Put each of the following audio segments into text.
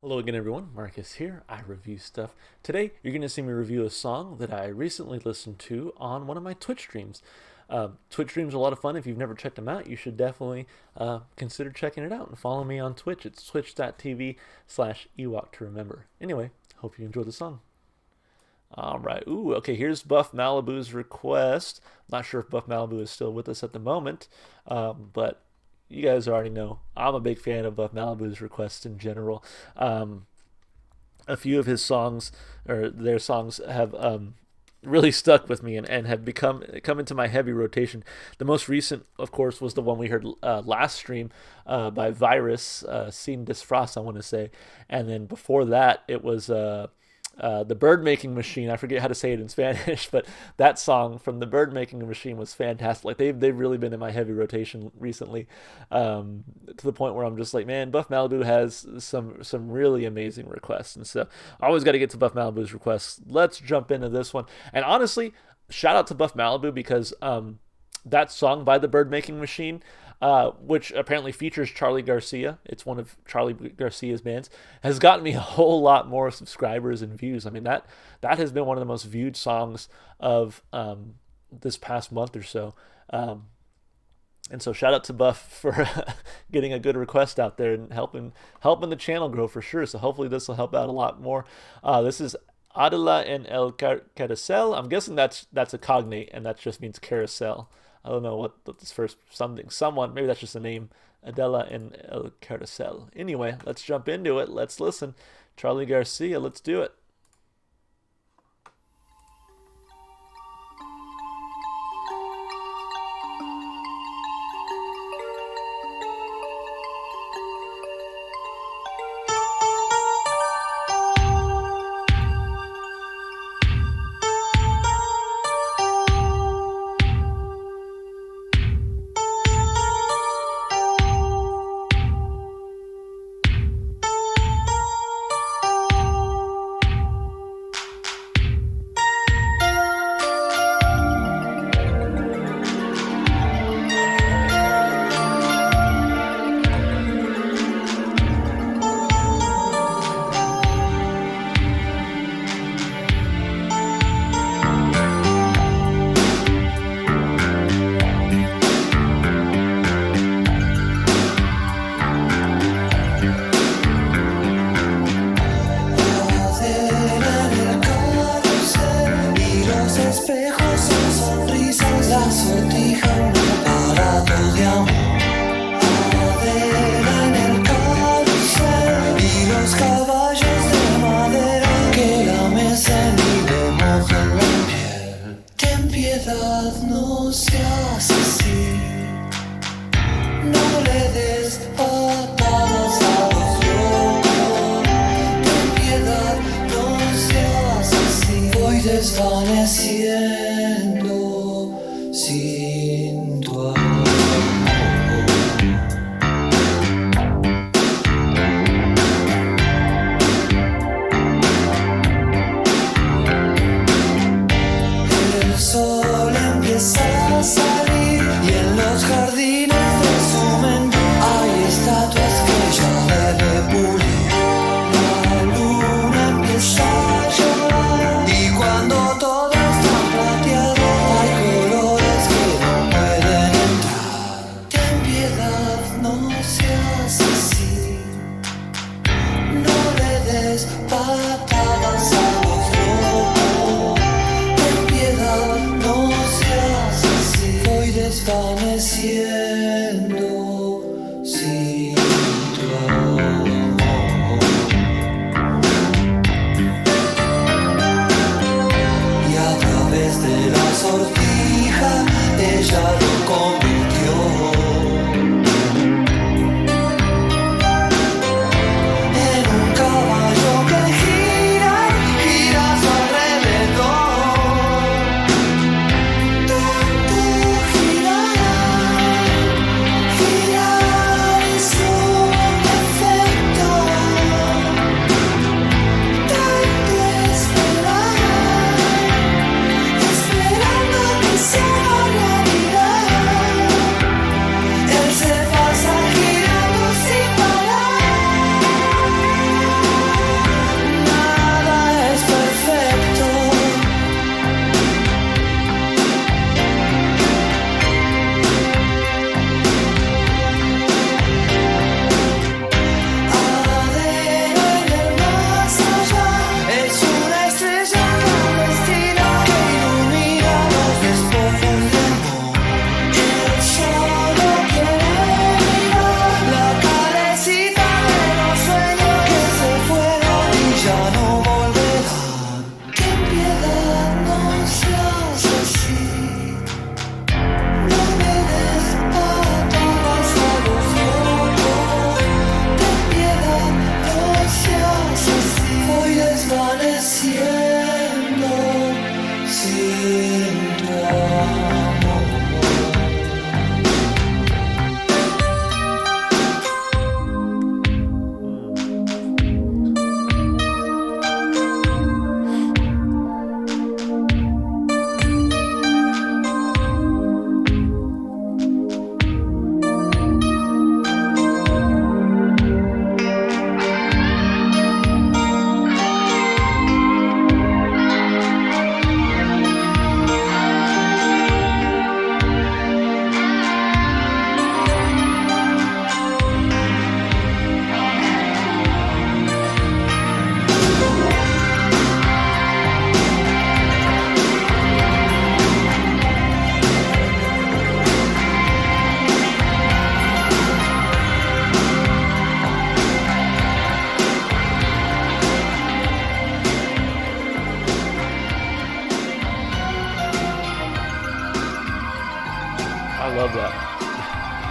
Hello again, everyone. Marcus here. I review stuff. Today, you're going to see me review a song that I recently listened to on one of my Twitch streams. Twitch streams are a lot of fun. If you've never checked them out, you should definitely consider checking it out and follow me on Twitch. It's twitch.tv/Ewok to remember. Anyway, hope you enjoy the song. All right. Ooh, okay. Here's Buff Malibu's request. Not sure if Buff Malibu is still with us at the moment, but you guys already know I'm a big fan of Buff Malibu's requests in general. A few of his songs or their songs have really stuck with me and have come into my heavy rotation. The most recent, of course, was the one we heard last stream by Virus, Sin Disfraz, I want to say, and then before that it was the bird making machine. I forget how to say it in Spanish, but that song from the bird making machine was fantastic. Like they've really been in my heavy rotation recently, to the point where I'm just like, man, Buff Malibu has some really amazing requests, and so I always got to get to Buff Malibu's requests. Let's jump into this one, and honestly, shout out to Buff Malibu because that song by the bird making machine, which apparently features Charly Garcia. It's one of Charly Garcia's bands. Has gotten me a whole lot more subscribers and views. I mean that has been one of the most viewed songs of this past month or so. And so shout out to Buff for getting a good request out there and helping the channel grow for sure. So hopefully this will help out a lot more. This is Adela and Carrousell. I'm guessing that's a cognate, and that just means carousel. I don't know what this first someone, maybe that's just a name. Adela and El Carrousell. Anyway, let's jump into it. Let's listen. Charly Garcia, let's do it. Adela en el carrusel y los caballos de madera que la mecen y le mojan la piel. Ten piedad, no seas así, no le des patadas a los locos. Ten piedad, no seas así, voy desvaneciendo sin tu amor. El sol empieza a salir y en los jardines de su mente hay estatuas que ya debe pulir. La luna empieza a llorar y cuando todo está plateado hay colores que no pueden entrar. Ten piedad, no seas así, no le des patadas a los locos. Ten piedad, no seas así, voy desvaneciendo sin tu amor. Y a través de la sortija ella lo convirtió en un caballo que gira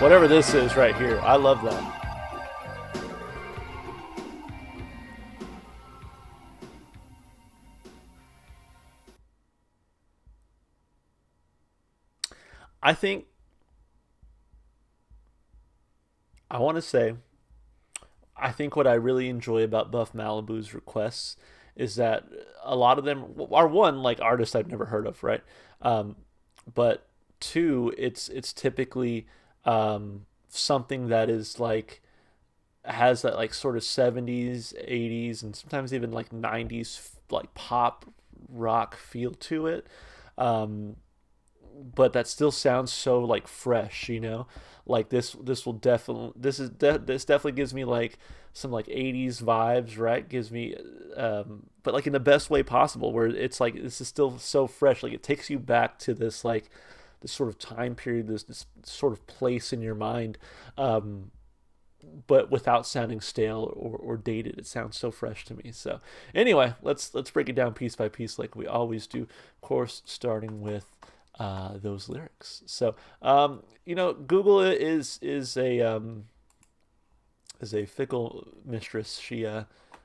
Whatever this is right here, I love that. I think I want to say I think what I really enjoy about Buff Malibu's requests is that a lot of them are, one, like artists I've never heard of, right? Um, but two, it's typically something that is like has that like sort of 70s, 80s, and sometimes even like 90s like pop rock feel to it. Um, but that still sounds so like fresh, you know. Like this will definitely this definitely gives me like some like 80s vibes, right? Gives me but like in the best way possible, where it's like this is still so fresh, like it takes you back to this like this sort of time period, this sort of place in your mind, but without sounding stale or dated. It sounds so fresh to me. So anyway, let's break it down piece by piece like we always do. Of course, starting with those lyrics. So you know, Google is a fickle mistress. She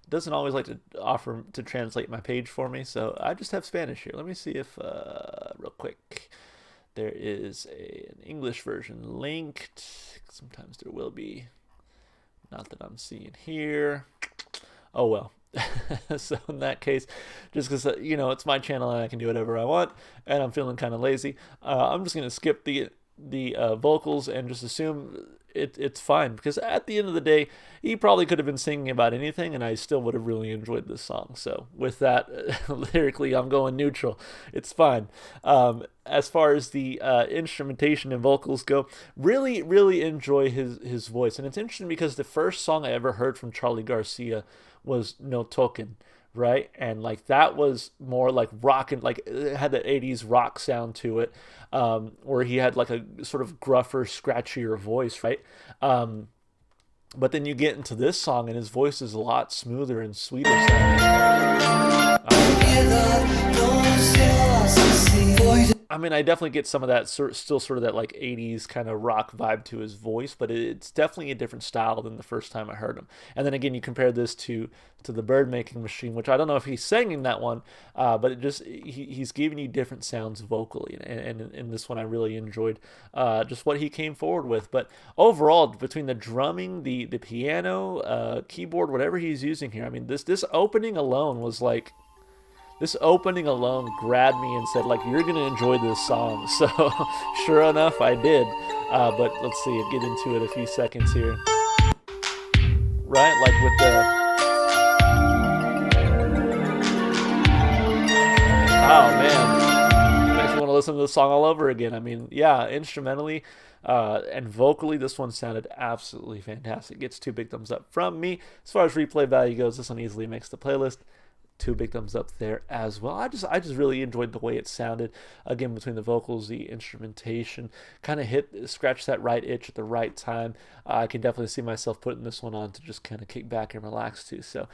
doesn't always like to offer to translate my page for me. So I just have Spanish here. Let me see if real quick there is an English version linked. Sometimes there will be. Not that I'm seeing here. Oh well. So in that case, just because you know it's my channel and I can do whatever I want, and I'm feeling kind of lazy, I'm just gonna skip the vocals and just assume it's fine, because at the end of the day, he probably could have been singing about anything, and I still would have really enjoyed this song. So with that, lyrically, I'm going neutral. It's fine. As far as the instrumentation and vocals go, really enjoy his voice, and it's interesting because the first song I ever heard from Charly Garcia was No Token, right? And like that was more like rock, and like it had that 80s rock sound to it, where he had like a sort of gruffer, scratchier voice, right? But then you get into this song and his voice is a lot smoother and sweeter sounding. I mean, I definitely get some of that still sort of that like 80s kind of rock vibe to his voice, but it's definitely a different style than the first time I heard him. And then again, you compare this to the Bird Making Machine, which I don't know if he's singing that one, but it just he's giving you different sounds vocally, and in this one I really enjoyed just what he came forward with. But overall, between the drumming, the piano, keyboard, whatever he's using here, I mean, this opening alone was like. This opening alone grabbed me and said, like, you're going to enjoy this song. So, sure enough, I did. But let's see, I'll get into it a few seconds here. Right? Like with the... Oh, man. Makes me want to listen to the song all over again. I mean, yeah, instrumentally and vocally, this one sounded absolutely fantastic. Gets 2 big thumbs up from me. As far as replay value goes, this one easily makes the playlist. 2 big thumbs up there as well. I just really enjoyed the way it sounded. Again, between the vocals, the instrumentation, kind of scratch that right itch at the right time. I can definitely see myself putting this one on to just kind of kick back and relax to. So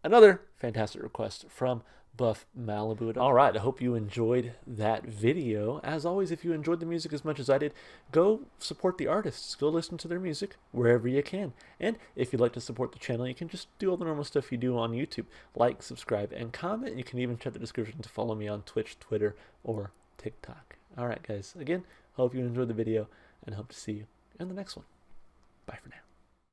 another fantastic request from Buff Malibu. All right, I hope you enjoyed that video. As always, if you enjoyed the music as much as I did, go support the artists. Go listen to their music wherever you can. And if you'd like to support the channel, you can just do all the normal stuff you do on YouTube. Like, subscribe, and comment. You can even check the description to follow me on Twitch, Twitter, or TikTok. All right, guys. Again, hope you enjoyed the video, and hope to see you in the next one. Bye for now.